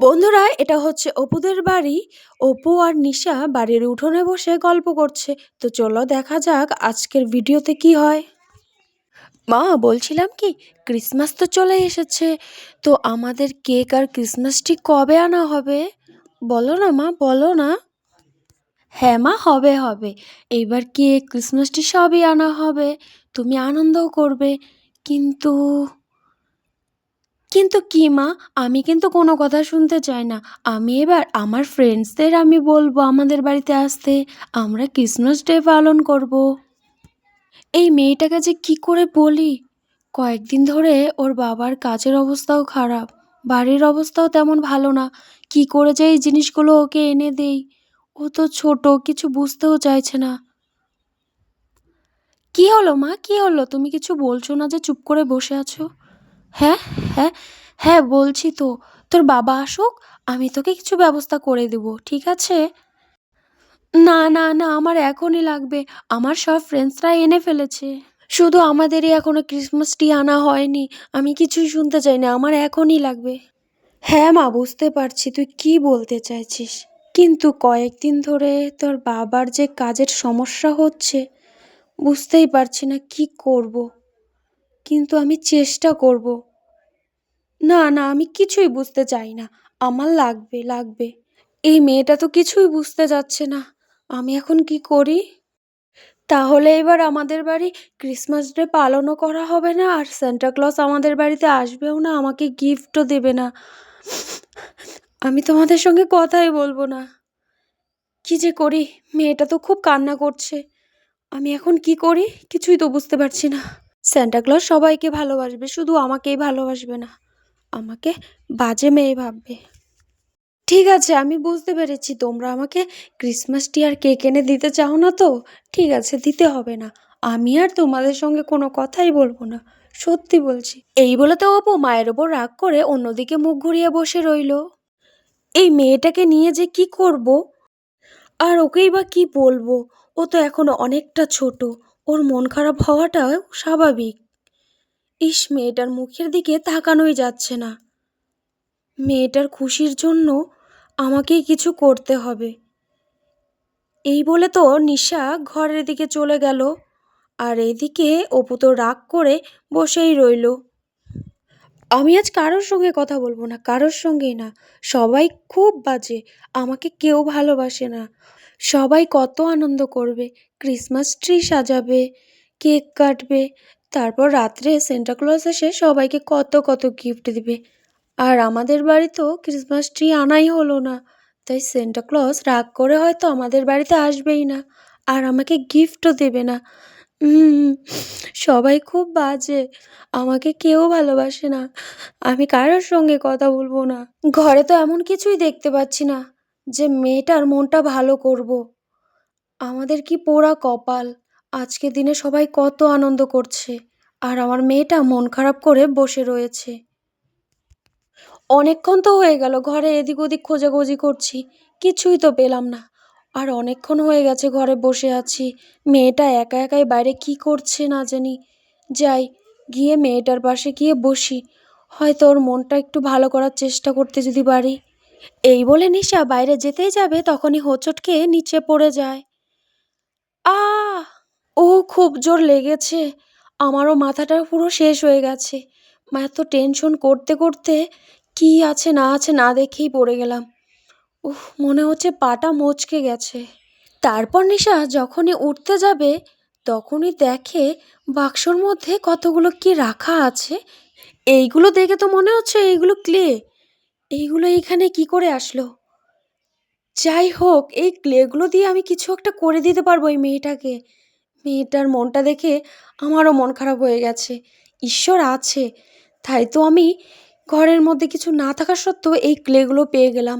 বন্ধুরা, এটা হচ্ছে অপুদের বাড়ি। অপু আর নিশা বাড়ির উঠোনে বসে গল্প করছে। তো চলো দেখা যাক আজকের ভিডিওতে কি হয়। মা, বলছিলাম কি, ক্রিসমাস তো চলে এসেছে, তো আমাদের কেক আর ক্রিসমাস ট্রি কবে আনা হবে? বলো না মা, বলো না। হ্যাঁ মা, হবে হবে। এইবার কেক, ক্রিসমাস ট্রি সবই আনা হবে। তুমি আনন্দও করবে। কিন্তু কিন্তু কি মা? আমি কিন্তু কোনো কথা শুনতে চাই না। আমি এবার আমার ফ্রেন্ডসদের আমি বলবো আমাদের বাড়িতে আসতে। আমরা ক্রিসমাস ডে পালন করব। এই মেয়েটাকে যে কি করে বলি। কয়েকদিন ধরে ওর বাবার কাজের অবস্থাও খারাপ, বাড়ির অবস্থাও তেমন ভালো না। কি করে যে এই জিনিসগুলো ওকে এনে দেই। ও তো ছোট, কিছু বুঝতেও চাইছে না। কি হলো মা, কি হলো? তুমি কিছু বলছো না যে, চুপ করে বসে আছো? হ্যাঁ, হ্যাঁ, হ্যাঁ বলছি তো। তোর বাবা আসুক, আমি তোকে কিছু ব্যবস্থা করে দেব, ঠিক আছে? না না না, আমার এখনই লাগবে। আমার সব ফ্রেন্ডসরা এনে ফেলেছে। শুধু আমাদেরই এখনো ক্রিসমাস ট্রি আনা হয়নি। আমি কিছুই শুনতে চাই না, আমার এখনই লাগবে। হ্যাঁ মা, বুঝতে পারছি তুই কি বলতে চাইছিস, কিন্তু কয়েকদিন ধরে তোর বাবার যে কাজের সমস্যা হচ্ছে, বুঝতেই পারছি না কি করব। কিন্তু আমি চেষ্টা করব। না না, আমি কিছুই বুঝতে চাই না। আমার লাগবে লাগবে। এই মেয়েটা তো কিছুই বুঝতে যাচ্ছে না। আমি এখন কি করি? তাহলে এবার আমাদের বাড়ি ক্রিসমাস ডে পালনও করা হবে না, আর সান্টা ক্লজ আমাদের বাড়িতে আসবেও না, আমাকে গিফটও দেবে না। আমি তোমাদের সঙ্গে কথাই বলবো না। কি যে করি, মেয়েটা তো খুব কান্না করছে। আমি এখন কি করি কিছুই তো বুঝতে পারছি না। সান্টা ক্লজ সবাইকে ভালোবাসবে, শুধু আমাকেই ভালোবাসবে না। আমাকে বাজে মেয়ে ভাববে। ঠিক আছে, আমি বুঝতে পেরেছি তোমরা আমাকে ক্রিসমাস ট্রি আর কেক এনে দিতে চাও না তো। ঠিক আছে, দিতে হবে না। আমি আর তোমাদের সঙ্গে কোনো কথাই বলবো না, সত্যি বলছি। এই বলে তো অপু মায়ের ওপর রাগ করে অন্যদিকে মুখ ঘুরিয়ে বসে রইল। এই মেয়েটাকে নিয়ে যে কি করব, আর ওকেই বা কি বলবো। ও তো এখনো অনেকটা ছোট, ওর মন খারাপ হওয়াটাও স্বাভাবিক। ইস, মেয়েটার মুখের দিকে তাকানোই যাচ্ছে না। মেয়েটার খুশির জন্য আমাকেই কিছু করতে হবে। এই বলে তো নিশা ঘরের দিকে চলে গেল, আর এদিকে অপু তো রাগ করে বসেই রইল। আমি আজ কারোর সঙ্গে কথা বলবো না, কারোর সঙ্গেই না। সবাই খুব বাজে, আমাকে কেউ ভালোবাসে না। সবাই কত আনন্দ করবে, ক্রিসমাস ট্রি সাজাবে, কেক কাটবে, তারপর রাত্রে সান্টা ক্লজ এসে সবাইকে কত কত গিফট দিবে। আর আমাদের বাড়ি তো ক্রিসমাস ট্রি আনাই হলো না, তাই সান্টা ক্লজ রাগ করে হয়তো আমাদের বাড়িতে আসবেই না, আর আমাকে গিফটও দেবে না। উম, সবাই খুব বাজে, আমাকে কেউ ভালোবাসে না। আমি কারোর সঙ্গে কথা বলবো না। ঘরে তো এমন কিছুই দেখতে পাচ্ছি না যে মেয়েটার মনটা ভালো করব। আমাদের কি পোড়া কপাল। আজকে দিনে সবাই কত আনন্দ করছে, আর আমার মেয়েটা মন খারাপ করে বসে রয়েছে। অনেকক্ষণ তো হয়ে গেল ঘরে এদিক ওদিক খোঁজাখুঁজি করছি, কিছুই তো পেলাম না। আর অনেকক্ষণ হয়ে গেছে ঘরে বসে আছি। মেয়েটা একা একাই বাইরে কি করছে না জানি। যাই, গিয়ে মেয়েটার পাশে গিয়ে বসি, হয়তো ওর মনটা একটু ভালো করার চেষ্টা করতে যদি পারি। এই বলে নিশা বাইরে যেতেই যাবে, তখনই হোঁচট খেয়ে নিচে পড়ে যায়। আহ! ও, খুব জোর লেগেছে। আমারও মাথাটা পুরো শেষ হয়ে গেছে। এত টেনশন করতে করতে কি আছে না আছে না দেখেই পড়ে গেলাম। উফ, মনে হচ্ছে পাটা মচকে গেছে। তারপর নিশা যখনই উঠতে যাবে, তখনই দেখে বাক্সর মধ্যে কতগুলো কি রাখা আছে। এইগুলো দেখে তো মনে হচ্ছে এইগুলো ক্লে। এইগুলো এখানে কি করে আসলো? যাই হোক, এই ক্লেগুলো দিয়ে আমি কিছু একটা করে দিতে পারবো এই মেয়েটাকে। মেয়েটার মনটা দেখে আমারও মন খারাপ হয়ে গেছে। ঈশ্বর আছে, তাই তো আমি ঘরের মধ্যে কিছু না থাকা সত্ত্বেও এই ক্লেগুলো পেয়ে গেলাম।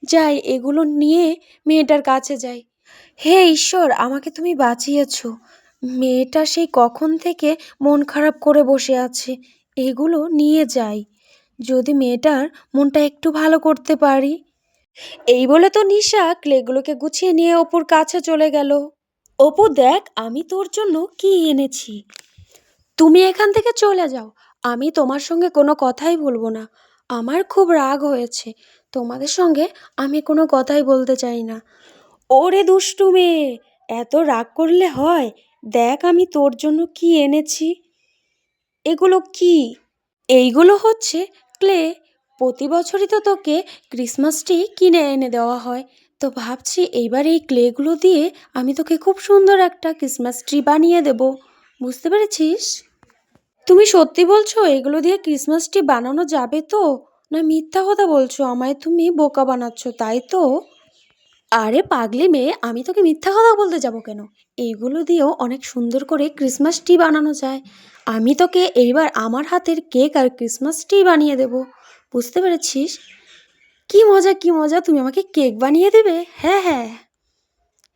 যাই, এগুলো নিয়ে মেয়েটার কাছে যাই। হে ঈশ্বর, আমাকে তুমি বাঁচিয়েছো। মেয়েটা সেই কখন থেকে মন খারাপ করে বসে আছে। এগুলো নিয়ে যাই, যদি মেয়েটার মনটা একটু ভালো করতে পারি। এই বলে তো নিশা ক্লেগুলোকে গুছিয়ে নিয়ে অপুর কাছে চলে গেল। অপু, দেখ আমি তোর জন্য কি এনেছি। তুমি এখান থেকে চলে যাও, আমি তোমার সঙ্গে কোনো কথাই বলবো না। আমার খুব রাগ হয়েছে। তোমাদের সঙ্গে আমি কোনো কথাই বলতে চাই না। ওরে দুষ্টু মেয়ে, এত রাগ করলে হয়? দেখ আমি তোর জন্য কি এনেছি। এগুলো কি? এইগুলো হচ্ছে ক্লে। প্রতি বছরই তো তোকে ক্রিসমাস ট্রি কিনে এনে দেওয়া হয়। তো ভাবছি এইবার এই ক্লেগুলো দিয়ে আমি তোকে খুব সুন্দর একটা ক্রিসমাস ট্রি বানিয়ে দেব। বুঝতে পেরেছিস? তুমি সত্যি বলছো এগুলো দিয়ে ক্রিসমাস ট্রি বানানো যাবে তো? না মিথ্যা কথা বলছো, আমায় তুমি বোকা বানাচ্ছ, তাই তো? আরে পাগলি মেয়ে, আমি তোকে মিথ্যা কথা বলতে যাব কেন? এইগুলো দিয়েও অনেক সুন্দর করে ক্রিসমাস ট্রি বানানো যায়। আমি তোকে এইবার আমার হাতের কেক আর ক্রিসমাস ট্রি বানিয়ে দেব। বুঝতে পেরেছিস? কি মজা কি মজা, তুমি আমাকে কেক বানিয়ে দেবে? হ্যাঁ হ্যাঁ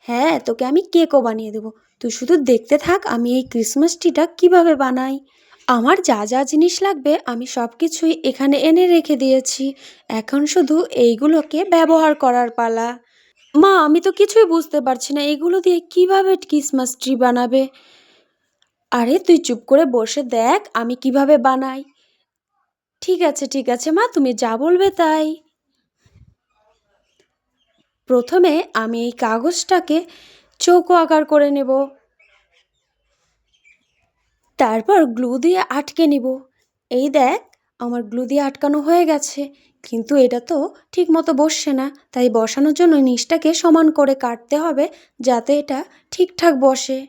হ্যাঁ, তোকে আমি কেকও বানিয়ে দেব। তুই শুধু দেখতে থাক আমি এই ক্রিসমাস ট্রিটা কিভাবে বানাই। আমার যা যা জিনিস লাগবে আমি সব কিছুই এখানে এনে রেখে দিয়েছি। এখন শুধু এইগুলোকে ব্যবহার করার পালা। মা, আমি তো কিছুই বুঝতে পারছি না এগুলো দিয়ে কিভাবে ক্রিসমাস ট্রি বানাবে। আরে তুই চুপ করে বসে দেখ আমি কিভাবে বানাই। ঠিক আছে মা, তুমি যা বলবে তাই। প্রথমে আমি এই কাগজটাকে চৌকো আকার করে নেব, তারপর গ্লু দিয়ে আটকে নিব। এই দেখ, আমার গ্লু দিয়ে আটকানো হয়ে গেছে, কিন্তু এটা তো ঠিক মতো বসছে না। তাই বসানোর জন্য নিচটাকে সমান করে কাটতে হবে, যাতে এটা ঠিকঠাক বসে।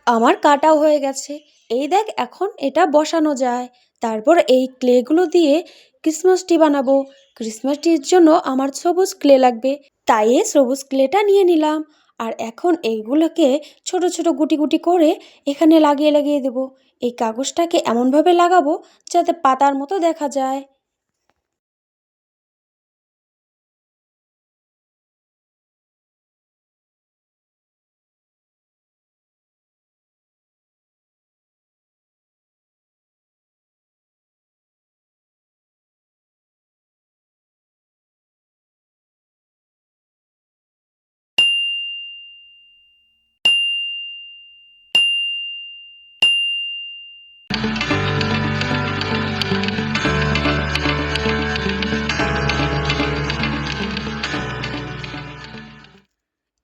আমার কাটাও হয়ে গেছে। এই দেখ, এখন এটা বসানো যায়। তারপর এই ক্লেগুলো দিয়ে ক্রিসমাস ট্রি বানাবো। ক্রিসমাস ট্রির জন্য আমার সবুজ ক্লে লাগবে, তাই এই সবুজ ক্লেটা নিয়ে নিলাম। আর এখন এইগুলোকে ছোট ছোট গুটি গুটি করে এখানে লাগিয়ে লাগিয়ে দেবো। এই কাগজটাকে এমনভাবে লাগাবো যাতে পাতার মতো দেখা যায়।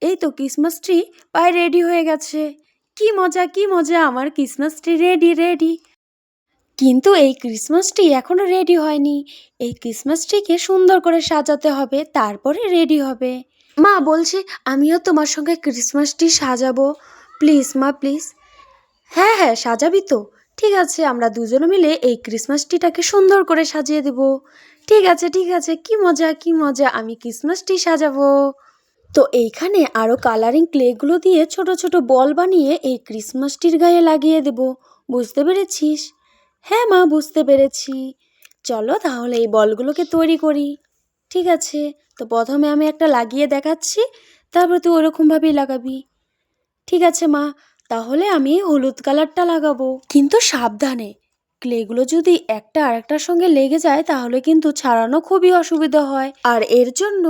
এই তো ক্রিসমাস ট্রি প্রায় রেডি হয়ে গেছে। কি মজা কি মজা, আমার ক্রিসমাস ট্রি রেডি রেডি। কিন্তু এই ক্রিসমাস ট্রি এখনো রেডি হয়নি। এই ক্রিসমাস ট্রিকে সুন্দর করে সাজাতে হবে, তারপরে রেডি হবে। মা বলছি, আমিও তোমার সঙ্গে ক্রিসমাস ট্রি সাজাবো। প্লিজ মা, প্লিজ। হ্যাঁ হ্যাঁ, সাজাবি তো? ঠিক আছে, আমরা দুজনে মিলে এই ক্রিসমাস ট্রিটাকে সুন্দর করে সাজিয়ে দেব। ঠিক আছে, কি মজা কি মজা, আমি ক্রিসমাস ট্রি সাজাবো। তো এইখানে আরও কালারিং ক্লেগুলো দিয়ে ছোট ছোট বল বানিয়ে এই ক্রিসমাস ট্রির গায়ে লাগিয়ে দেব। বুঝতে পেরেছিস? হ্যাঁ মা, বুঝতে পেরেছি। চলো তাহলে এই বলগুলোকে তৈরি করি। ঠিক আছে, তো প্রথমে আমি একটা লাগিয়ে দেখাচ্ছি, তারপর তুই ওরকমভাবেই লাগাবি। ঠিক আছে মা, তাহলে আমি হলুদ কালারটা লাগাবো। কিন্তু সাবধানে, ক্লেগুলো যদি একটা আরেকটার সঙ্গে লেগে যায় তাহলে কিন্তু ছাড়ানো খুবই অসুবিধা হয়, আর এর জন্য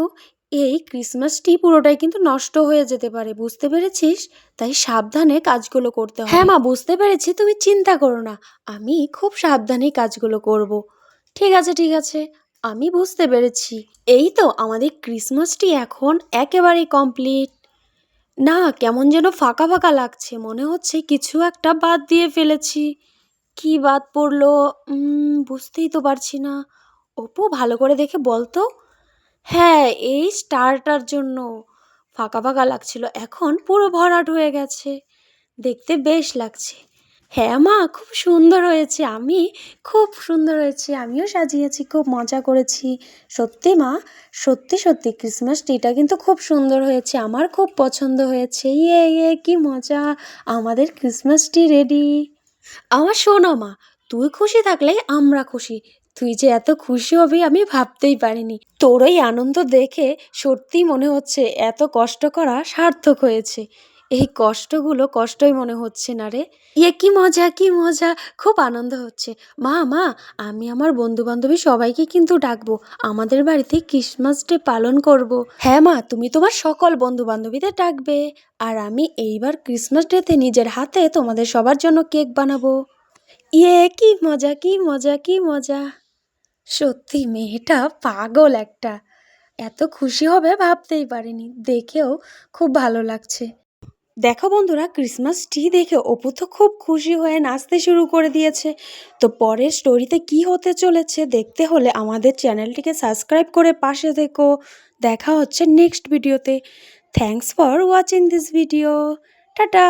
এই ক্রিসমাস ট্রি পুরোটাই কিন্তু নষ্ট হয়ে যেতে পারে। বুঝতে পেরেছিস? তাই সাবধানে কাজগুলো করতে হবে। হ্যাঁ মা, বুঝতে পেরেছি, তুমি চিন্তা করো না, আমি খুব সাবধানেই কাজগুলো করব। ঠিক আছে, আমি বুঝতে পেরেছি। এই তো আমাদের ক্রিসমাস ট্রি এখন একেবারেই কমপ্লিট। না, কেমন যেন ফাঁকা ফাঁকা লাগছে, মনে হচ্ছে কিছু একটা বাদ দিয়ে ফেলেছি। কি বাদ পড়লো? বুঝতেই তো পারছি না। অপু, ভালো করে দেখে বল তো। হ্যাঁ, এই স্টারটার জন্য ফাঁকা ফাঁকা লাগছিল, এখন পুরো ভরাট হয়ে গেছে। দেখতে বেশ লাগছে। হ্যাঁ মা, খুব সুন্দর হয়েছে, খুব সুন্দর হয়েছে, আমিও সাজিয়েছি, খুব মজা করেছি। সত্যি মা, সত্যি সত্যি ক্রিসমাস ট্রিটা কিন্তু খুব সুন্দর হয়েছে, আমার খুব পছন্দ হয়েছে। ইয়ে ইয়ে, কি মজা, আমাদের ক্রিসমাস ট্রি রেডি। আমার শোনো মা, তুই খুশি থাকলে আমরা খুশি। তুই যে এত খুশি হবি আমি ভাবতেই পারিনি। তোর এই আনন্দ দেখে সত্যিই মনে হচ্ছে এত কষ্ট করা সার্থক হয়েছে। এই কষ্টগুলো কষ্টই মনে হচ্ছে না রে। ইয়ে, কি মজা কি মজা, খুব আনন্দ হচ্ছে। মা মা, আমি আমার বন্ধু বান্ধবী সবাইকে কিন্তু ডাকবো, আমাদের বাড়িতে ক্রিসমাস ডে পালন করব। হ্যাঁ মা, তুমি তোমার সকল বন্ধু বান্ধবীদের ডাকবে, আর আমি এইবার ক্রিসমাস ডেতে নিজের হাতে তোমাদের সবার জন্য কেক বানাবো। ইয়ে, কি মজা কি মজা কি মজা। সত্যি মেয়েটা পাগল একটা। এত খুশি হবে ভাবতেই পারিনি। দেখেও খুব ভালো লাগছে। দেখো বন্ধুরা, ক্রিসমাস ট্রি দেখে অপু তো খুব খুশি হয়ে নাচতে শুরু করে দিয়েছে। তো পরের স্টোরিতে কি হতে চলেছে দেখতে হলে আমাদের চ্যানেলটিকে সাবস্ক্রাইব করে পাশে থেকো। দেখা হচ্ছে নেক্সট ভিডিওতে। Thanks for watching this video. Tata.